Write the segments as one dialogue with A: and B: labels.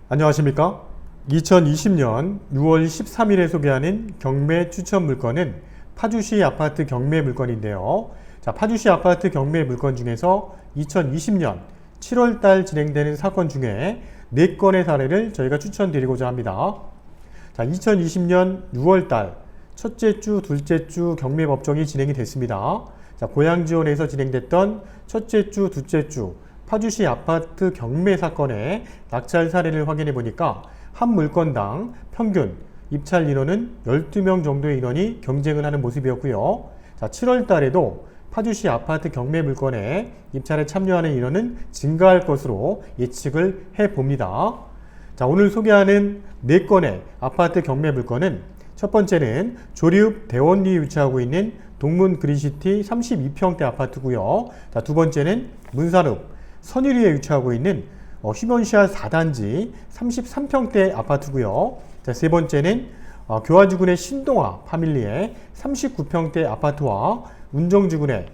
A: 안녕하십니까? 2020년 6월 13일에 소개하는 경매 추천 물건은 파주시 아파트 경매 물건인데요. 파주시 아파트 경매 물건 중에서 2020년 7월달 진행되는 사건 중에 4건의 사례를 저희가 추천드리고자 합니다. 2020년 6월달 첫째 주, 둘째 주 경매 법정이 진행이 됐습니다. 고양지원에서 진행됐던 첫째 주, 둘째 주 파주시 아파트 경매 사건의 낙찰 사례를 확인해 보니까 한 물건당 평균 입찰 인원은 12명 정도의 인원이 경쟁을 하는 모습이었고요. 7월 달에도 파주시 아파트 경매 물건에 입찰에 참여하는 인원은 증가할 것으로 예측을 해 봅니다. 오늘 소개하는 4건의 아파트 경매 물건은 첫 번째는 조리읍 대원리에 위치하고 있는 동문 그린시티 32평대 아파트고요. 두 번째는 문산읍 선유리에 위치하고 있는 휴먼시아 4단지 33평대 아파트고요. 세 번째는 교화주군의 신동아 파밀리의 39평대 아파트와 운정주군의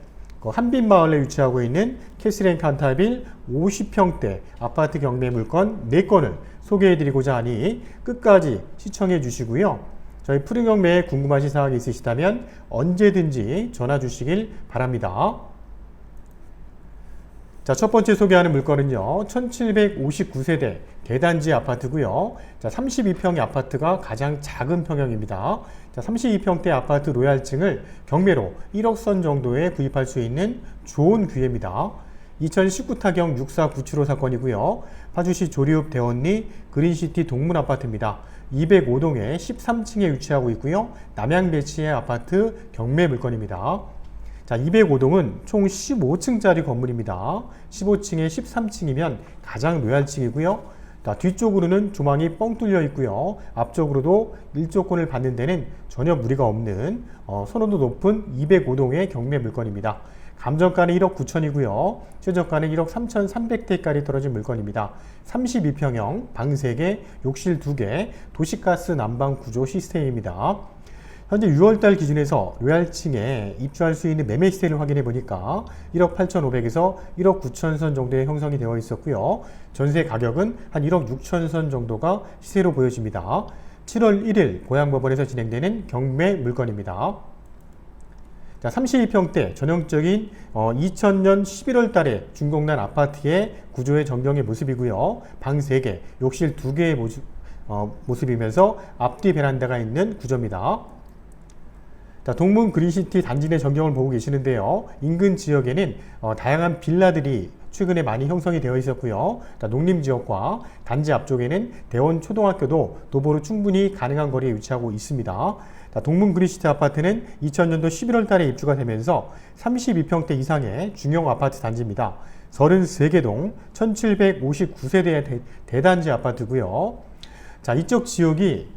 A: 한빛마을에 위치하고 있는 캐슬앤 칸타빌 50평대 아파트 경매 물건 4건을 소개해드리고자 하니 끝까지 시청해 주시고요. 저희 푸른경매에 궁금하신 사항이 있으시다면 언제든지 전화 주시길 바랍니다. 첫 번째 소개하는 물건은요, 1759세대 대단지 아파트고요. 32평의 아파트가 가장 작은 평형입니다. 32평대 아파트 로얄층을 경매로 1억 선 정도에 구입할 수 있는 좋은 기회입니다. 2019 타경 64975 사건이고요. 파주시 조리읍 대원리 그린시티 동문 아파트입니다. 205동에 13층에 위치하고 있고요. 남양배치의 아파트 경매 물건입니다. 205동은 총 15층짜리 건물입니다. 15층에 13층이면 가장 로얄층이고요. 뒤쪽으로는 조망이 뻥 뚫려 있고요. 앞쪽으로도 일조권을 받는 데는 전혀 무리가 없는 선호도 높은 205동의 경매 물건입니다. 감정가는 1억 9천이고요. 최저가는 1억 3,300대까지 떨어진 물건입니다. 32평형, 방 3개, 욕실 2개, 도시가스 난방 구조 시스템입니다. 현재 6월달 기준에서 로얄층에 입주할 수 있는 매매 시세를 확인해 보니까 1억 8,500에서 1억 9천 선 정도의 형성이 되어 있었고요. 전세 가격은 한 1억 6천 선 정도가 시세로 보여집니다. 7월 1일 고양법원에서 진행되는 경매 물건입니다. 32평대 전형적인 2000년 11월 달에 준공난 아파트의 구조의 전경의 모습이고요. 방 3개, 욕실 2개의 모습이면서 앞뒤 베란다가 있는 구조입니다. 동문 그린시티 단지 내 전경을 보고 계시는데요. 인근 지역에는 다양한 빌라들이 최근에 많이 형성이 되어 있었고요. 농림지역과 단지 앞쪽에는 대원초등학교도 도보로 충분히 가능한 거리에 위치하고 있습니다. 동문 그린시티 아파트는 2000년도 11월 달에 입주가 되면서 32평대 이상의 중형 아파트 단지입니다. 33개 동 1759세대의 대단지 아파트고요. 이쪽 지역이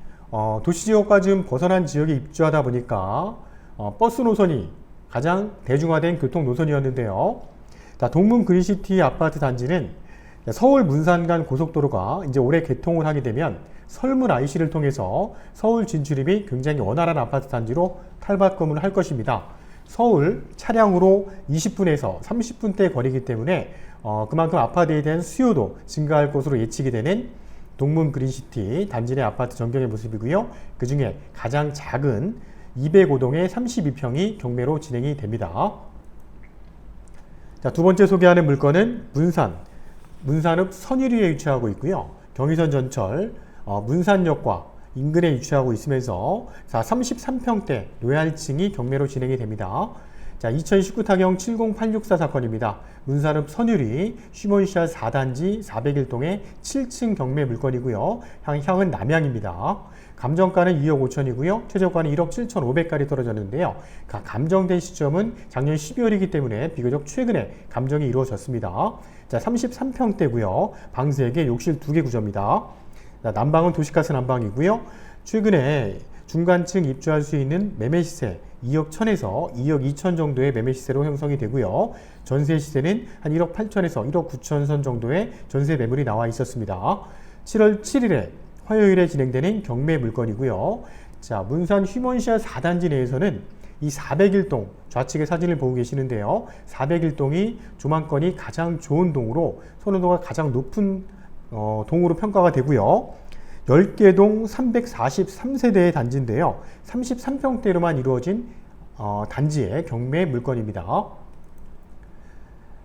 A: 도시지역과 좀 벗어난 지역에 입주하다 보니까 버스 노선이 가장 대중화된 교통 노선이었는데요. 동문 그린시티 아파트 단지는 서울 문산 간 고속도로가 이제 올해 개통을 하게 되면 설문 IC를 통해서 서울 진출입이 굉장히 원활한 아파트 단지로 탈바꿈을 할 것입니다. 서울 차량으로 20분에서 30분대 거리이기 때문에 그만큼 아파트에 대한 수요도 증가할 것으로 예측이 되는 동문 그린시티 단지 내 아파트 전경의 모습이고요. 그 중에 가장 작은 205동의 32평이 경매로 진행이 됩니다. 두 번째 소개하는 물건은 문산읍 선유리에 위치하고 있고요. 경의선 전철 문산역과 인근에 위치하고 있으면서 33평대 로얄층이 경매로 진행이 됩니다. 2019 타경 70864 사건입니다. 문산읍 선유리 휴먼시아 4단지 401동의 7층 경매 물건이고요. 향은 남향입니다. 감정가는 2억 5천이고요. 최저가는 1억 7,500까지 떨어졌는데요. 감정된 시점은 작년 12월이기 때문에 비교적 최근에 감정이 이루어졌습니다. 33평대고요. 방 3개, 욕실 2개 구조입니다. 난방은 도시가스 난방이고요. 최근에 중간층 입주할 수 있는 매매 시세 2억 1천에서 2억 2천 정도의 매매 시세로 형성이 되고요. 전세 시세는 한 1억 8천에서 1억 9천 선 정도의 전세 매물이 나와 있었습니다. 7월 7일에 화요일에 진행되는 경매 물건이고요. 문산 휴먼시아 4단지 내에서는 이 401동 좌측의 사진을 보고 계시는데요. 401동이 조망권이 가장 좋은 동으로 선호도가 가장 높은 동으로 평가가 되고요. 10개 동 343세대의 단지인데요. 33평대로만 이루어진 단지의 경매 물건입니다.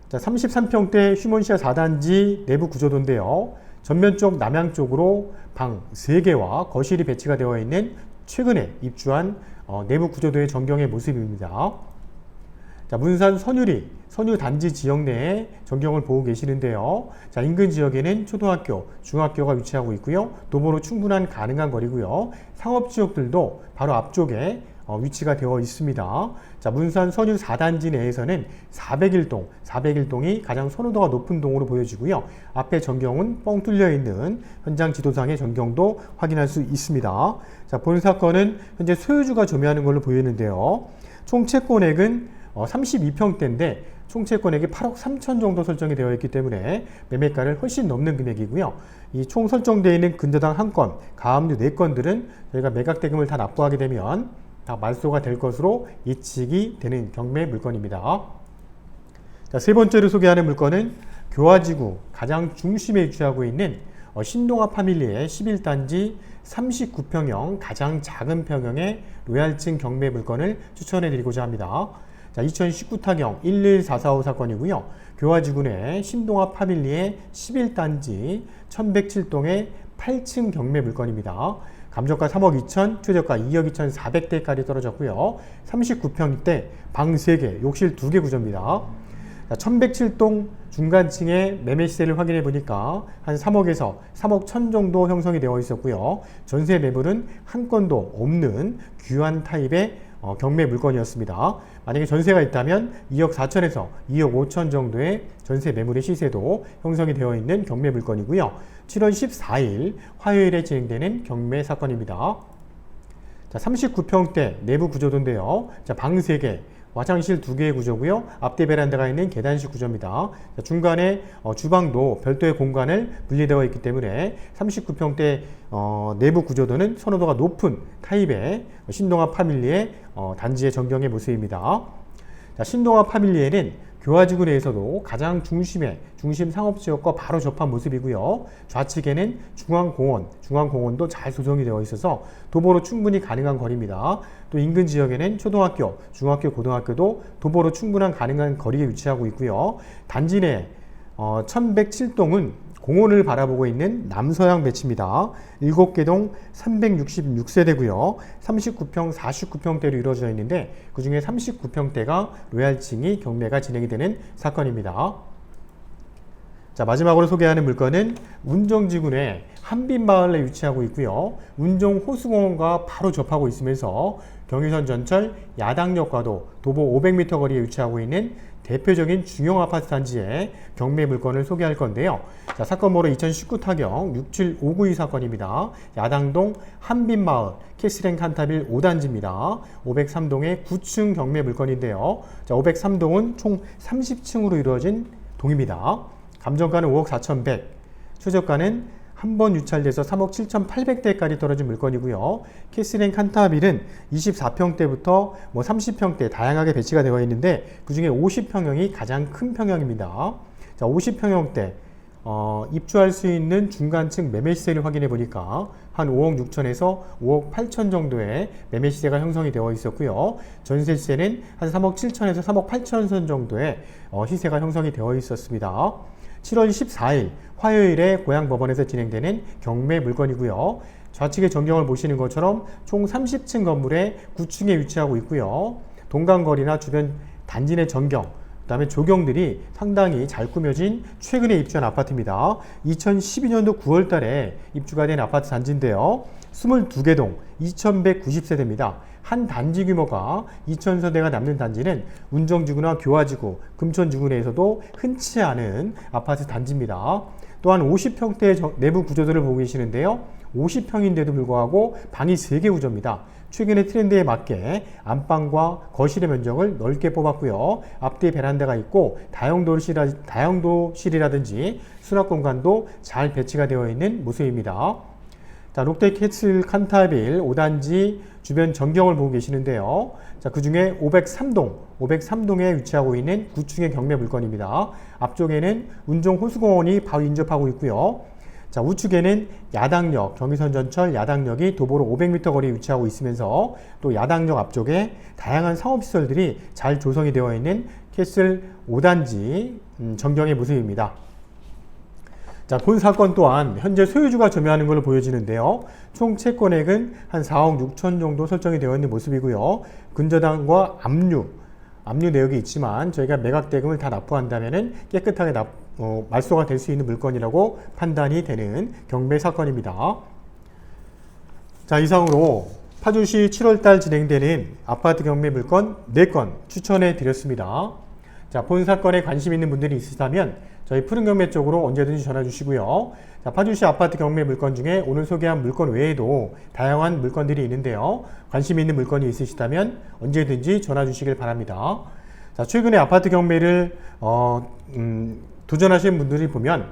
A: 자, 33평대 휴먼시아 4단지 내부 구조도인데요. 전면 쪽 남향 쪽으로 방 3개와 거실이 배치가 되어 있는 최근에 입주한 내부 구조도의 전경의 모습입니다. 자, 문산 선유 단지 지역 내에 전경을 보고 계시는데요. 자, 인근 지역에는 초등학교, 중학교가 위치하고 있고요. 도보로 충분한 가능한 거리고요. 상업 지역들도 바로 앞쪽에 위치가 되어 있습니다. 자, 문산 선유 4단지 내에서는 401동이 가장 선호도가 높은 동으로 보여지고요. 앞에 전경은 뻥 뚫려 있는 현장 지도상의 전경도 확인할 수 있습니다. 자, 본 사건은 현재 소유주가 점유하는 걸로 보이는데요. 총 채권액은 32평대인데 총 채권액이 8억 3천 정도 설정이 되어 있기 때문에 매매가를 훨씬 넘는 금액이고요. 이 총 설정되어 있는 근저당 1건, 가압류 4건들은 저희가 매각 대금을 다 납부하게 되면 다 말소가 될 것으로 예측이 되는 경매 물건입니다. 자, 세 번째로 소개하는 물건은 교화지구 가장 중심에 위치하고 있는 신동아 파밀리의 11단지 39평형 가장 작은 평형의 로얄층 경매 물건을 추천해 드리고자 합니다. 자, 2019 타경 11445 사건이고요. 교화지구 내 신동아 파밀리의 11단지 1107동의 8층 경매 물건입니다. 감정가 3억 2천, 최저가 2억 2,400대까지 떨어졌고요. 39평대, 방 3개, 욕실 2개 구조입니다. 1107동 중간층의 매매 시세를 확인해 보니까 한 3억에서 3억 1천 정도 형성이 되어 있었고요. 전세 매물은 한 건도 없는 귀한 타입의 경매 물건이었습니다. 만약에 전세가 있다면 2억 4천에서 2억 5천 정도의 전세 매물의 시세도 형성이 되어 있는 경매 물건이고요. 7월 14일 화요일에 진행되는 경매 사건입니다. 자, 39평대 내부 구조도인데요. 자, 방 3개, 화장실 2개의 구조고요. 앞뒤 베란다가 있는 계단식 구조입니다. 자, 중간에 주방도 별도의 공간을 분리되어 있기 때문에 39평대 내부 구조도는 선호도가 높은 타입의 신동아 파밀리의 단지의 전경의 모습입니다. 자, 신동아 파밀리에는 교화지구 내에서도 가장 중심 상업지역과 바로 접한 모습이고요. 좌측에는 중앙공원도 잘 조성이 되어 있어서 도보로 충분히 가능한 거리입니다. 또 인근 지역에는 초등학교, 중학교, 고등학교도 도보로 충분한 가능한 거리에 위치하고 있고요. 단지 내 1107동은 공원을 바라보고 있는 남서향 배치입니다. 7개 동 366세대고요. 39평, 49평대로 이루어져 있는데 그 중에 39평대가 로얄층이 경매가 진행이 되는 사건입니다. 자, 마지막으로 소개하는 물건은 운정지구 내 한빛마을에 위치하고 있고요. 운정 호수공원과 바로 접하고 있으면서 경의선 전철 야당역과도 도보 500m 거리에 위치하고 있는 대표적인 중형 아파트 단지의 경매 물건을 소개할 건데요. 자, 사건 번호 2019 타경 67592 사건입니다. 야당동 한빛마을 캐슬앤 칸타빌 5단지입니다. 503동의 9층 경매 물건인데요. 자, 503동은 총 30층으로 이루어진 동입니다. 감정가는 5억 4,100, 최저가는 한 번 유찰돼서 3억 7,800대까지 떨어진 물건이고요. 캐슬앤 칸타빌은 24평대부터 30평대 다양하게 배치가 되어 있는데 그 중에 50평형이 가장 큰 평형입니다. 자, 50평형대 입주할 수 있는 중간층 매매 시세를 확인해 보니까 한 5억 6천에서 5억 8천 정도의 매매 시세가 형성이 되어 있었고요. 전세 시세는 한 3억 7천에서 3억 8천 선 정도의 시세가 형성이 되어 있었습니다. 7월 14일 화요일에 고양법원에서 진행되는 경매 물건이고요. 좌측의 전경을 보시는 것처럼 총 30층 건물에 9층에 위치하고 있고요. 동간거리나 주변 단지 내 전경, 그 다음에 조경들이 상당히 잘 꾸며진 최근에 입주한 아파트입니다. 2012년도 9월 달에 입주가 된 아파트 단지인데요. 22개 동 2190세대입니다. 한 단지 규모가 2000세대가 남는 단지는 운정지구나 교화지구, 금천지구 내에서도 흔치 않은 아파트 단지입니다. 또한 50평대 내부 구조들을 보고 계시는데요. 50평인데도 불구하고 방이 3개 구조입니다. 최근의 트렌드에 맞게 안방과 거실의 면적을 넓게 뽑았고요. 앞뒤 베란다가 있고 다용도실이라든지 수납 공간도 잘 배치가 되어 있는 모습입니다. 자, 롯데 캐슬 칸타빌 5단지 주변 전경을 보고 계시는데요. 자, 그 중에 503동에 위치하고 있는 9층의 경매 물건입니다. 앞쪽에는 운정 호수공원이 바로 인접하고 있고요. 자, 우측에는 야당역, 경의선전철 야당역이 도보로 500m 거리에 위치하고 있으면서 또 야당역 앞쪽에 다양한 상업시설들이 잘 조성이 되어 있는 캐슬 5단지 전경의 모습입니다. 자, 본 사건 또한 현재 소유주가 점유하는 걸로 보여지는데요. 총 채권액은 한 4억 6천 정도 설정이 되어 있는 모습이고요. 근저당과 압류 내역이 있지만 저희가 매각 대금을 다 납부한다면 깨끗하게 말소가 될 수 있는 물건이라고 판단이 되는 경매 사건입니다. 자, 이상으로 파주시 7월달 진행되는 아파트 경매 물건 4건 추천해 드렸습니다. 자, 본 사건에 관심 있는 분들이 있으시다면 저희 푸른 경매 쪽으로 언제든지 전화 주시고요. 자, 파주시 아파트 경매 물건 중에 오늘 소개한 물건 외에도 다양한 물건들이 있는데요. 관심 있는 물건이 있으시다면 언제든지 전화 주시길 바랍니다. 자, 최근에 아파트 경매를 도전하시는 분들이 보면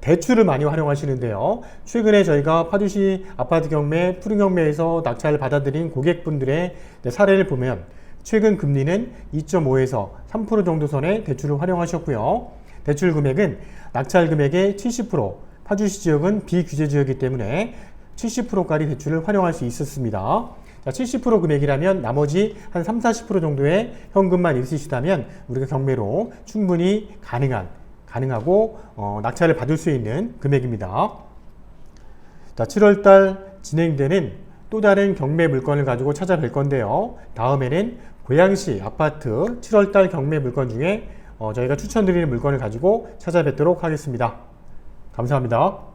A: 대출을 많이 활용하시는데요. 최근에 저희가 파주시 아파트 경매, 푸른 경매에서 낙찰을 받아들인 고객분들의 사례를 보면 최근 금리는 2.5에서 3% 정도 선의 대출을 활용하셨고요. 대출 금액은 낙찰 금액의 70%, 파주시 지역은 비규제 지역이기 때문에 70%까지 대출을 활용할 수 있었습니다. 자, 70% 금액이라면 나머지 한 30-40% 정도의 현금만 있으시다면 우리가 경매로 충분히 가능하고 낙찰을 받을 수 있는 금액입니다. 자, 7월달 진행되는 또 다른 경매 물건을 가지고 찾아뵐 건데요. 다음에는 고양시 아파트 7월달 경매 물건 중에 저희가 추천드리는 물건을 가지고 찾아뵙도록 하겠습니다. 감사합니다.